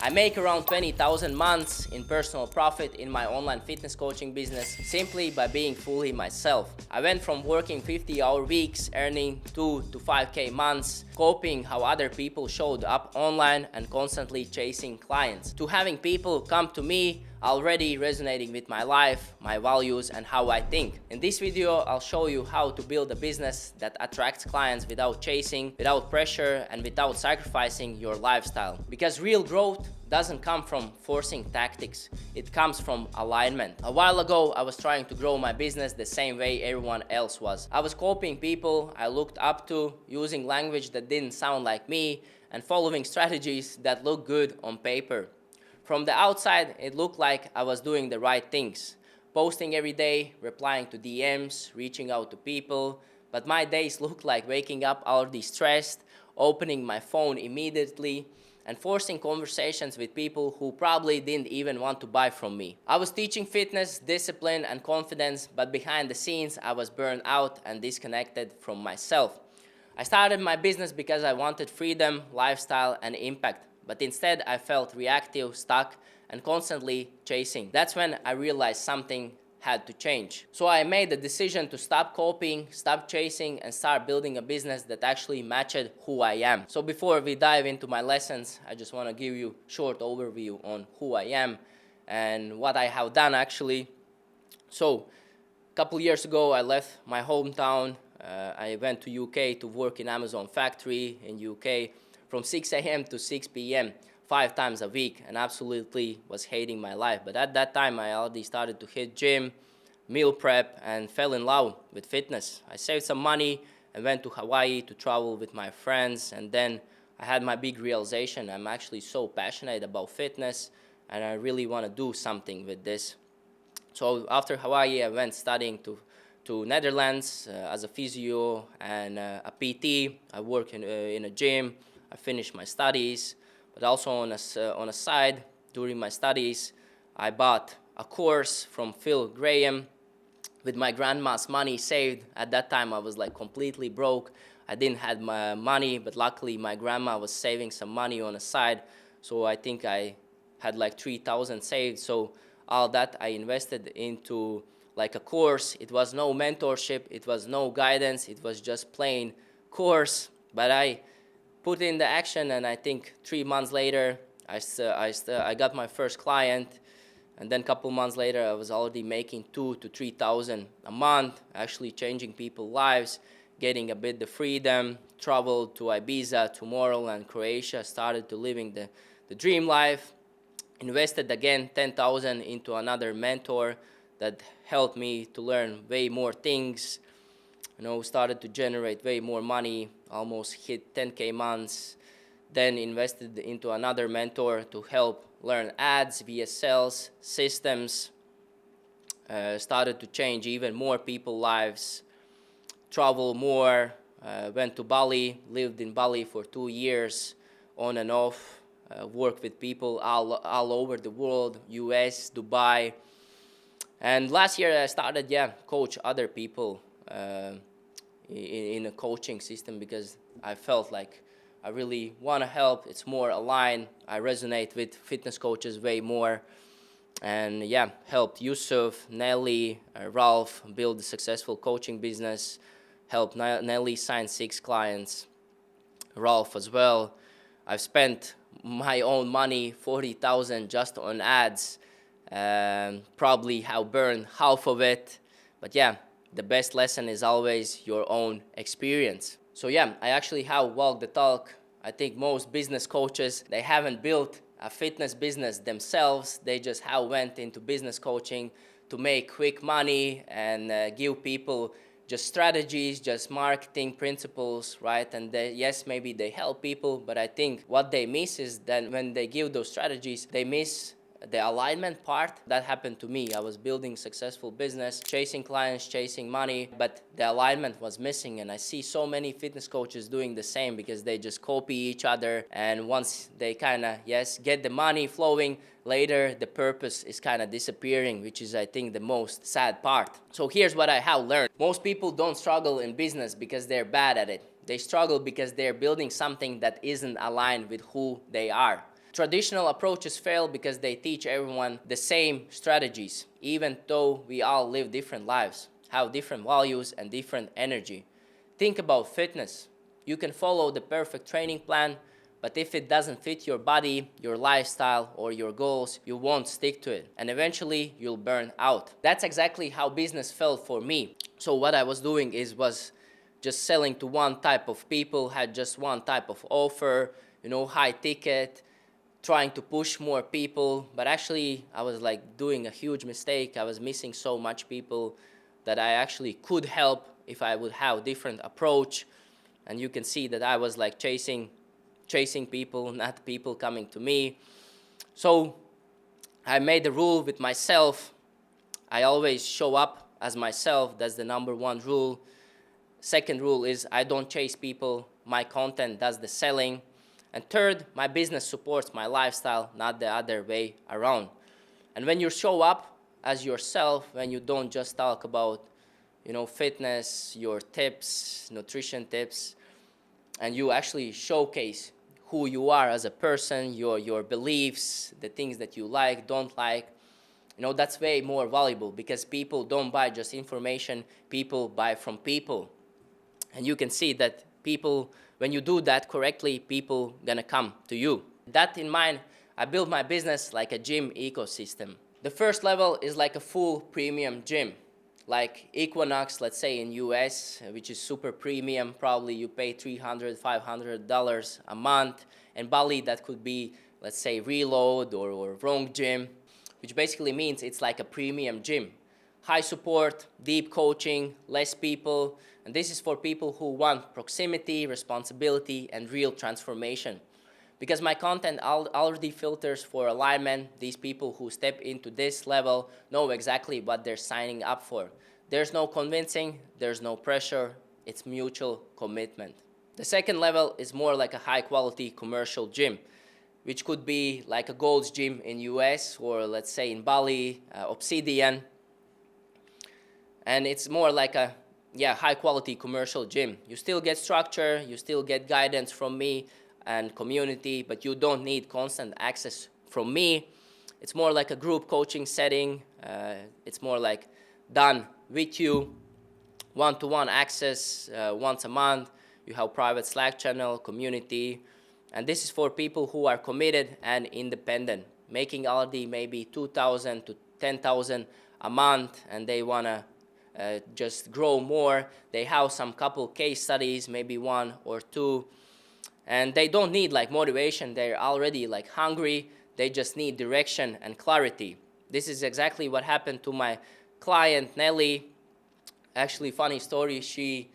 I make around 20,000 months in personal profit in my online fitness coaching business simply by being fully myself. I went from working 50-hour weeks, earning 2 to 5K months, copying how other people showed up online and constantly chasing clients, to having people come to me already resonating with my life, my values, and how I think. In this video, I'll show you how to build a business that attracts clients without chasing, without pressure, and without sacrificing your lifestyle. Because real growth doesn't come from forcing tactics, it comes from alignment. A while ago, I was trying to grow my business the same way everyone else was. I was copying people I looked up to, using language that didn't sound like me, and following strategies that looked good on paper. From the outside, it looked like I was doing the right things, posting every day, replying to DMs, reaching out to people, but my days looked like waking up already stressed, opening my phone immediately, and forcing conversations with people who probably didn't even want to buy from me. I was teaching fitness, discipline, and confidence, but behind the scenes, I was burned out and disconnected from myself. I started my business because I wanted freedom, lifestyle, and impact. But instead, I felt reactive, stuck, and constantly chasing. That's when I realized something had to change. So I made the decision to stop copying, stop chasing, and start building a business that actually matched who I am. So before we dive into my lessons, I just want to give you a short overview on who I am and what I have done actually. So a couple years ago, I left my hometown. I went to UK to work in Amazon factory in UK. From 6 a.m. to 6 p.m. 5 times a week, and absolutely was hating my life. But at that time, I already started to hit gym, meal prep, and fell in love with fitness. I saved some money and went to Hawaii to travel with my friends, and then I had my big realization. I'm actually so passionate about fitness, and I really want to do something with this. So after Hawaii, I went studying to Netherlands as a physio and a PT. I work in a gym. I finished my studies, but also on a side, during my studies, I bought a course from Phil Graham with my grandma's money saved. At that time, I was like completely broke. I didn't have my money, but luckily my grandma was saving some money on the side. So I think I had like 3,000 saved. So all that I invested into like a course. It was no mentorship, it was no guidance, it was just plain course. But I put in the action, and I think 3 months later, I got my first client, and then a couple months later, I was already making 2,000 to 3,000 a month, actually changing people's lives, getting a bit the freedom, traveled to Ibiza, Tomorrowland, Croatia, started to living the dream life, invested again 10,000 into another mentor that helped me to learn way more things. Started to generate way more money, almost hit 10K months, then invested into another mentor to help learn ads, VSLs, systems, started to change even more people's lives, travel more, went to Bali, lived in Bali for 2 years, on and off, worked with people all over the world, US, Dubai. And last year I started, coach other people in a coaching system because I felt like I really want to help. It's more aligned. I resonate with fitness coaches way more. And helped Yusuf, Nelly, Ralph build a successful coaching business. Helped Nelly sign 6 clients. Ralph as well. I've spent my own money, 40,000 just on ads. Probably have burned half of it. But the best lesson is always your own experience. So I actually have walked the talk. I think most business coaches, they haven't built a fitness business themselves. They just have went into business coaching to make quick money and give people just strategies, just marketing principles, right? And maybe they help people, but I think what they miss is that when they give those strategies, they miss the alignment part. That happened to me. I was building successful business, chasing clients, chasing money, but the alignment was missing. And I see so many fitness coaches doing the same because they just copy each other. And once they kind of, get the money flowing, later the purpose is kind of disappearing, which is, I think, the most sad part. So here's what I have learned. Most people don't struggle in business because they're bad at it. They struggle because they're building something that isn't aligned with who they are. Traditional approaches fail because they teach everyone the same strategies, even though we all live different lives, have different values and different energy. Think about fitness. You can follow the perfect training plan, but if it doesn't fit your body, your lifestyle, or your goals, you won't stick to it, and eventually you'll burn out. That's exactly how business felt for me. So what I was doing was just selling to one type of people, had just one type of offer, high ticket, trying to push more people, but actually I was like doing a huge mistake. I was missing so much people that I actually could help if I would have a different approach. And you can see that I was like chasing people, not people coming to me. So I made a rule with myself. I always show up as myself. That's the number one rule. Second rule is I don't chase people. My content does the selling. And third, my business supports my lifestyle, not the other way around. And when you show up as yourself, when you don't just talk about, fitness, your tips, nutrition tips, and you actually showcase who you are as a person, your beliefs, the things that you like, don't like, that's way more valuable, because people don't buy just information, people buy from people. And you can see that people, when you do that correctly, people gonna come to you. That in mind, I built my business like a gym ecosystem. The first level is like a full premium gym, like Equinox, let's say in US, which is super premium. Probably you pay $300, $500 a month. And Bali, that could be, let's say, Reload or Wrong Gym, which basically means it's like a premium gym. High support, deep coaching, less people. And this is for people who want proximity, responsibility, and real transformation. Because my content already filters for alignment, these people who step into this level know exactly what they're signing up for. There's no convincing, there's no pressure, it's mutual commitment. The second level is more like a high-quality commercial gym, which could be like a Gold's Gym in US, or let's say in Bali, Obsidian. And it's more like a high-quality commercial gym. You still get structure, you still get guidance from me and community, but you don't need constant access from me. It's more like a group coaching setting. It's more like done with you, one-to-one access once a month. You have private Slack channel, community, and this is for people who are committed and independent, making already maybe 2,000 to 10,000 a month, and they wanna just grow more. They have some couple case studies, maybe one or two, and they don't need like motivation. They're already like hungry. They just need direction and clarity. This is exactly what happened to my client Nelly. Actually, funny story, she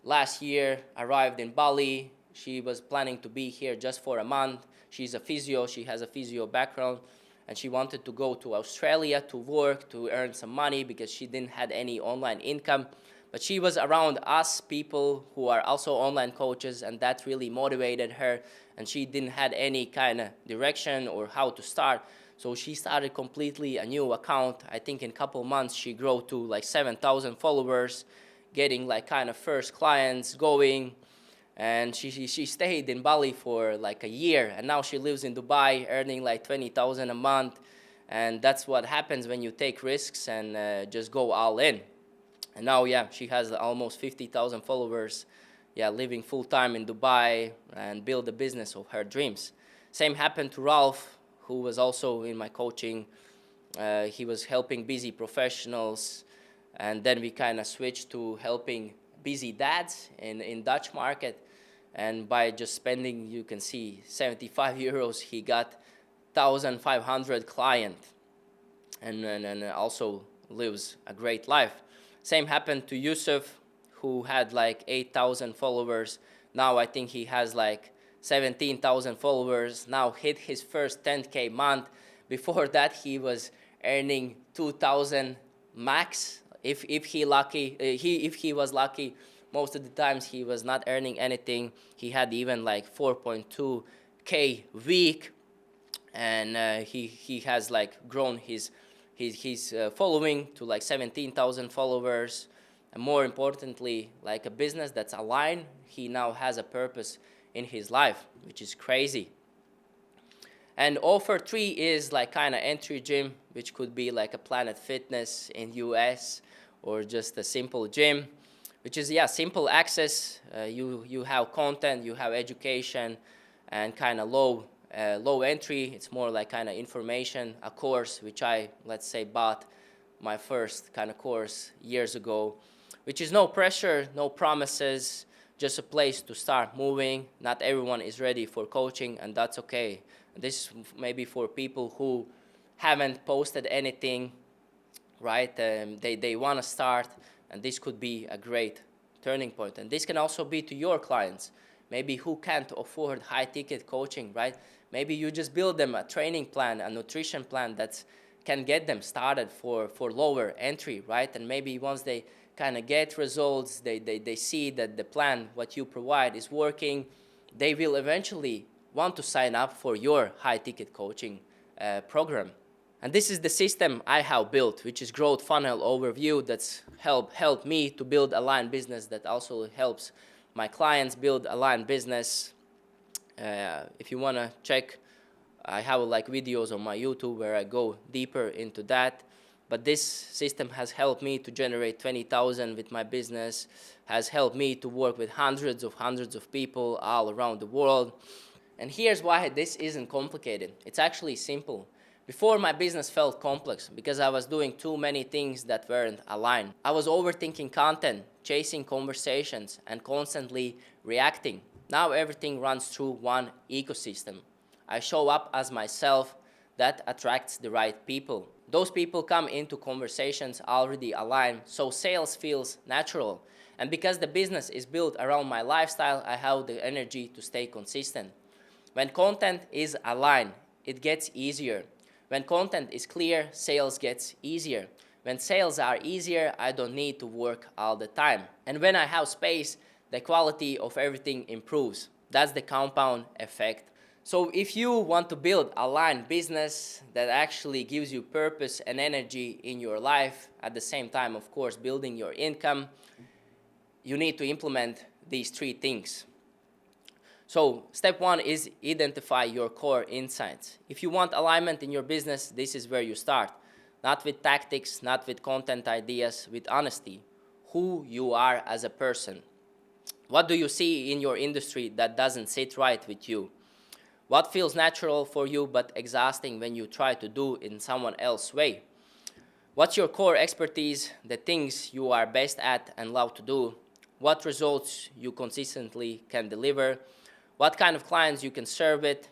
last year arrived in Bali. She was planning to be here just for a month. She's a physio, she has a physio background, and she wanted to go to Australia to work, to earn some money, because she didn't have any online income. But she was around us, people who are also online coaches, and that really motivated her, and she didn't have any kind of direction or how to start. So she started completely a new account. I think in a couple months she grew to like 7,000 followers, getting like kind of first clients going. And she stayed in Bali for like a year, and now she lives in Dubai, earning like 20,000 a month. And that's what happens when you take risks and just go all in. And now, she has almost 50,000 followers, living full-time in Dubai and build a business of her dreams. Same happened to Ralph, who was also in my coaching. He was helping busy professionals, and then we kind of switched to helping busy dads in Dutch market. And by just spending, you can see 75 euros, he got 1,500 clients, and also lives a great life. Same happened to Yusuf, who had like 8,000 followers. Now I think he has like 17,000 followers. Now hit his first 10K month. Before that, he was earning 2,000 max. If he was lucky. Most of the times he was not earning anything. He had even like 4.2K week, and he has like grown his following to like 17,000 followers. And more importantly, like a business that's aligned. He now has a purpose in his life, which is crazy. And offer 3 is like kind of entry gym, which could be like a Planet Fitness in US, or just a simple gym, which is, yeah, simple access. You have content, you have education, and kind of low entry. It's more like kind of information, a course, which I, let's say, bought my first kind of course years ago, which is no pressure, no promises, just a place to start moving. Not everyone is ready for coaching, and that's okay. This is maybe for people who haven't posted anything, right? They want to start, and this could be a great turning point. And this can also be to your clients, maybe who can't afford high-ticket coaching, right? Maybe you just build them a training plan, a nutrition plan that can get them started for lower entry, right? And maybe once they kind of get results, they see that the plan, what you provide, is working, they will eventually want to sign up for your high-ticket coaching program. And this is the system I have built, which is Growth Funnel Overview, that's helped me to build a line business that also helps my clients build a line business. If you want to check, I have like videos on my YouTube where I go deeper into that. But this system has helped me to generate 20,000 with my business, has helped me to work with hundreds of people all around the world. And here's why this isn't complicated. It's actually simple. Before, my business felt complex because I was doing too many things that weren't aligned. I was overthinking content, chasing conversations, and constantly reacting. Now everything runs through one ecosystem. I show up as myself. That attracts the right people. Those people come into conversations already aligned, so sales feels natural. And because the business is built around my lifestyle, I have the energy to stay consistent. When content is aligned, it gets easier. When content is clear, sales gets easier. When sales are easier, I don't need to work all the time. And when I have space, the quality of everything improves. That's the compound effect. So if you want to build a line business that actually gives you purpose and energy in your life, at the same time, of course, building your income, you need to implement these 3 things. So step 1 is identify your core insights. If you want alignment in your business, this is where you start. Not with tactics, not with content ideas, with honesty. Who you are as a person. What do you see in your industry that doesn't sit right with you? What feels natural for you but exhausting when you try to do it in someone else's way? What's your core expertise, the things you are best at and love to do? What results you consistently can deliver? What kind of clients you can serve it?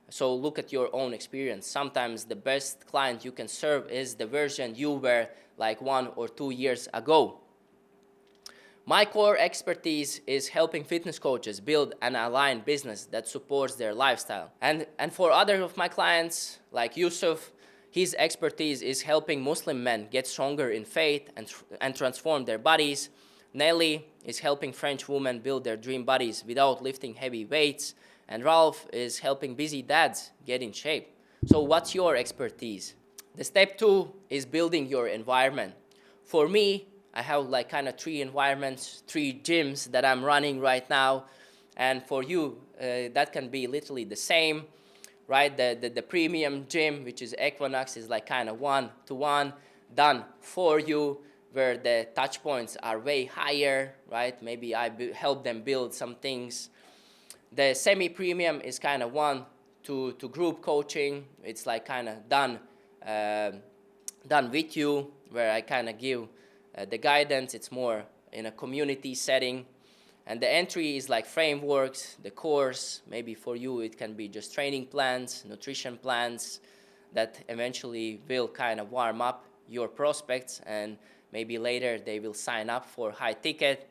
So look at your own experience. Sometimes the best client you can serve is the version you were like 1 or 2 years ago. My core expertise is helping fitness coaches build an aligned business that supports their lifestyle. And for other of my clients, like Yusuf, his expertise is helping Muslim men get stronger in faith and transform their bodies. Nelly is helping French women build their dream bodies without lifting heavy weights. And Ralph is helping busy dads get in shape. So what's your expertise? The step 2 is building your environment. For me, I have like kind of 3 environments, 3 gyms that I'm running right now. And for you, that can be literally the same, right? The premium gym, which is Equinox, is like kind of 1-to-1 done for you, where the touch points are way higher, right? Maybe I help them build some things. The semi-premium is kind of 1-to-group coaching. It's like kind of done with you, where I kind of give the guidance. It's more in a community setting. And the entry is like frameworks, the course. Maybe for you it can be just training plans, nutrition plans that eventually will kind of warm up your prospects, and maybe later they will sign up for high ticket.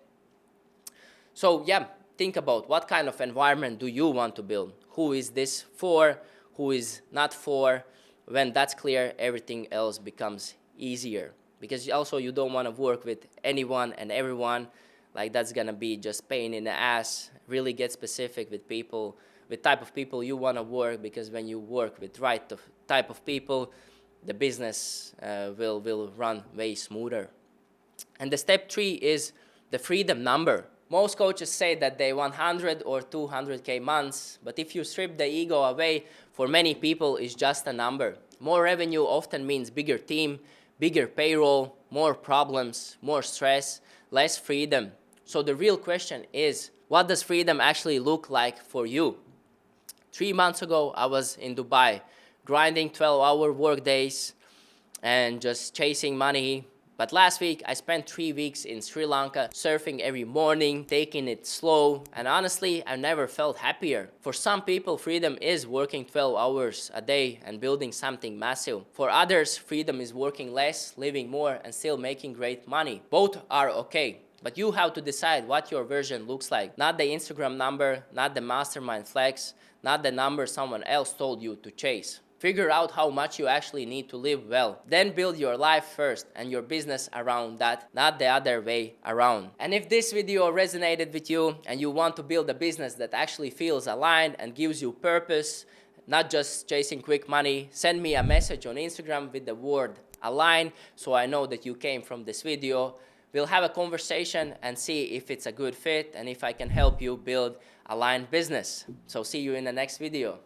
So yeah, think about what kind of environment do you want to build? Who is this for? Who is not for? When that's clear, everything else becomes easier. Because also you don't want to work with anyone and everyone. Like that's gonna be just pain in the ass. Really get specific with people, with type of people you want to work, because when you work with right type of people, the business will run way smoother. And the step 3 is the freedom number. Most coaches say that they want 100 or 200K months, but if you strip the ego away for many people is just a number. More revenue often means bigger team, bigger payroll, more problems, more stress, less freedom. So the real question is, what does freedom actually look like for you? 3 months ago, I was in Dubai, grinding 12-hour work days and just chasing money. But last week, I spent 3 weeks in Sri Lanka, surfing every morning, taking it slow, and honestly, I never felt happier. For some people, freedom is working 12 hours a day and building something massive. For others, freedom is working less, living more, and still making great money. Both are okay. But you have to decide what your version looks like. Not the Instagram number, not the mastermind flex, not the number someone else told you to chase. Figure out how much you actually need to live well. Then build your life first and your business around that, not the other way around. And if this video resonated with you and you want to build a business that actually feels aligned and gives you purpose, not just chasing quick money, send me a message on Instagram with the word align so I know that you came from this video. We'll have a conversation and see if it's a good fit and if I can help you build aligned business. So see you in the next video.